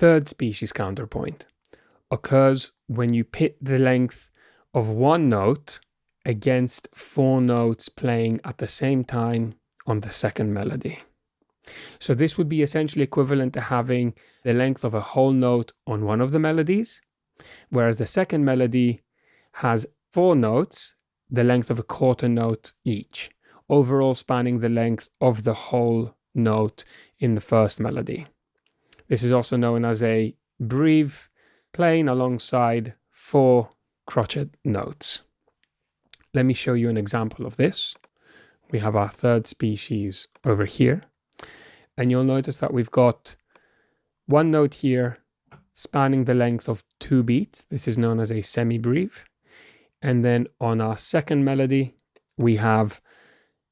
third species counterpoint occurs when you pit the length of one note against four notes playing at the same time on the second melody. So this would be essentially equivalent to having the length of a whole note on one of the melodies, whereas the second melody has four notes, the length of a quarter note each, overall spanning the length of the whole note in the first melody. This is also known as a breve, playing alongside four crotchet notes. Let me show you an example of this. We have our third species over here, and you'll notice that we've got one note here spanning the length of two beats. This is known as a semi-breve. And then on our second melody, we have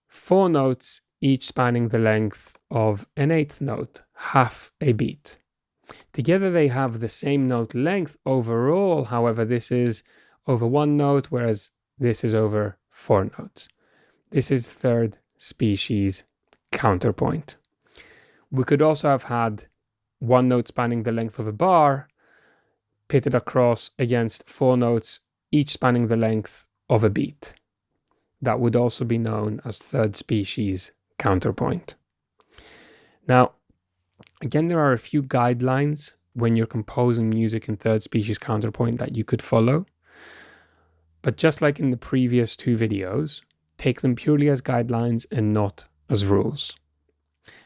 four notes, each spanning the length of an eighth note, half a beat. Together they have the same note length overall. However, this is over one note, whereas this is over four notes. This is third species counterpoint. We could also have had one note spanning the length of a bar pitted across against four notes, each spanning the length of a beat. That would also be known as third species counterpoint. Now, again, there are a few guidelines when you're composing music in third species counterpoint that you could follow. But just like in the previous two videos, take them purely as guidelines and not as rules.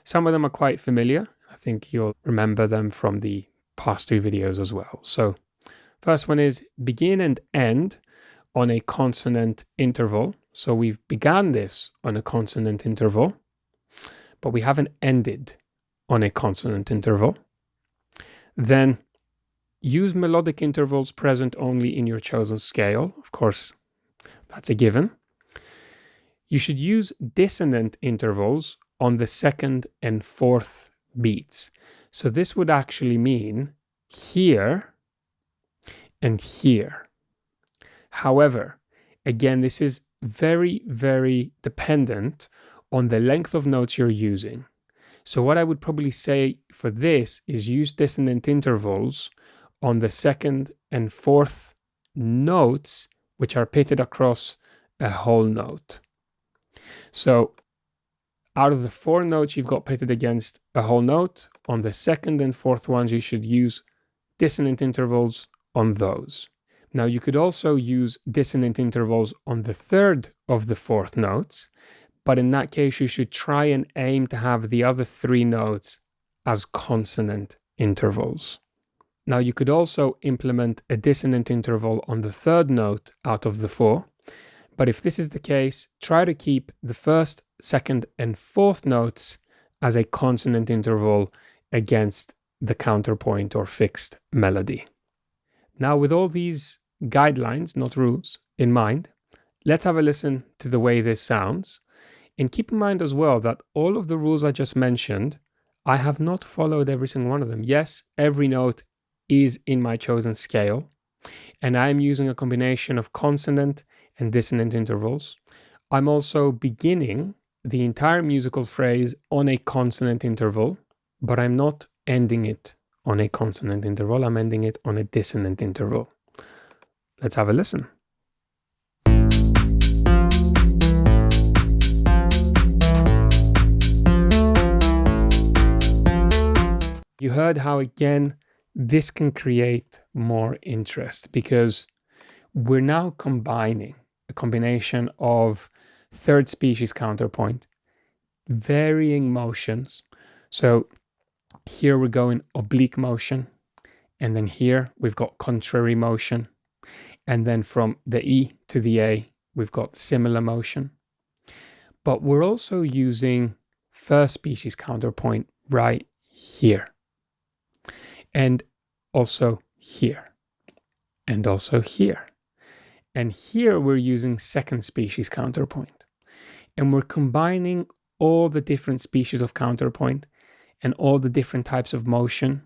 Some of them are quite familiar. I think you'll remember them from the past two videos as well. So first one is begin and end on a consonant interval. So we've began this on a consonant interval, but we haven't ended on a consonant interval. Then use melodic intervals present only in your chosen scale. Of course, that's a given. You should use dissonant intervals on the second and fourth beats. So this would actually mean here and here. However, again, this is very, very dependent on the length of notes you're using. So what I would probably say for this is use dissonant intervals on the second and fourth notes, which are pitted across a whole note. So out of the four notes you've got pitted against a whole note, on the second and fourth ones, you should use dissonant intervals on those. Now, you could also use dissonant intervals on the third of the fourth notes, but in that case, you should try and aim to have the other three notes as consonant intervals. Now, you could also implement a dissonant interval on the third note out of the four, but if this is the case, try to keep the first, second, and fourth notes as a consonant interval against the counterpoint or fixed melody. Now, with all these guidelines, not rules, in mind, let's have a listen to the way this sounds. And keep in mind as well that all of the rules I just mentioned, I have not followed every single one of them. Yes, every note is in my chosen scale, and I am using a combination of consonant and dissonant intervals. I'm also beginning the entire musical phrase on a consonant interval, but I'm not ending it on a consonant interval. I'm ending it on a dissonant interval. Let's have a listen. You heard how, again, this can create more interest because we're now combining a combination of third species counterpoint, varying motions. So here we're going oblique motion, and then here we've got contrary motion, and then from the E to the A, we've got similar motion. But we're also using first species counterpoint right here, and also here, and also here. And here we're using second species counterpoint. And we're combining all the different species of counterpoint and all the different types of motion.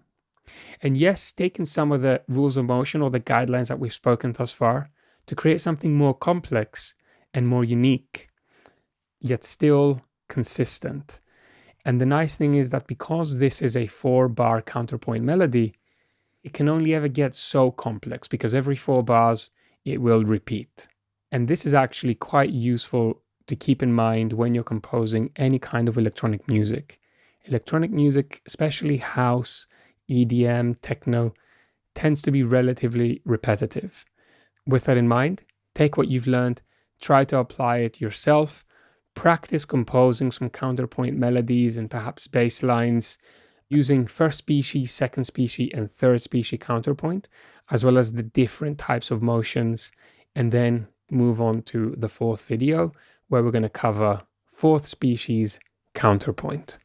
And yes, taking some of the rules of motion or the guidelines that we've spoken thus far to create something more complex and more unique, yet still consistent. And the nice thing is that because this is a 4-bar counterpoint melody, it can only ever get so complex because every 4 bars it will repeat. And this is actually quite useful to keep in mind when you're composing any kind of electronic music. Electronic music, especially house, EDM, techno, tends to be relatively repetitive. With that in mind, take what you've learned, try to apply it yourself, practice composing some counterpoint melodies and perhaps bass lines using first species, second species, and third species counterpoint, as well as the different types of motions, and then move on to the fourth video where we're going to cover fourth species counterpoint.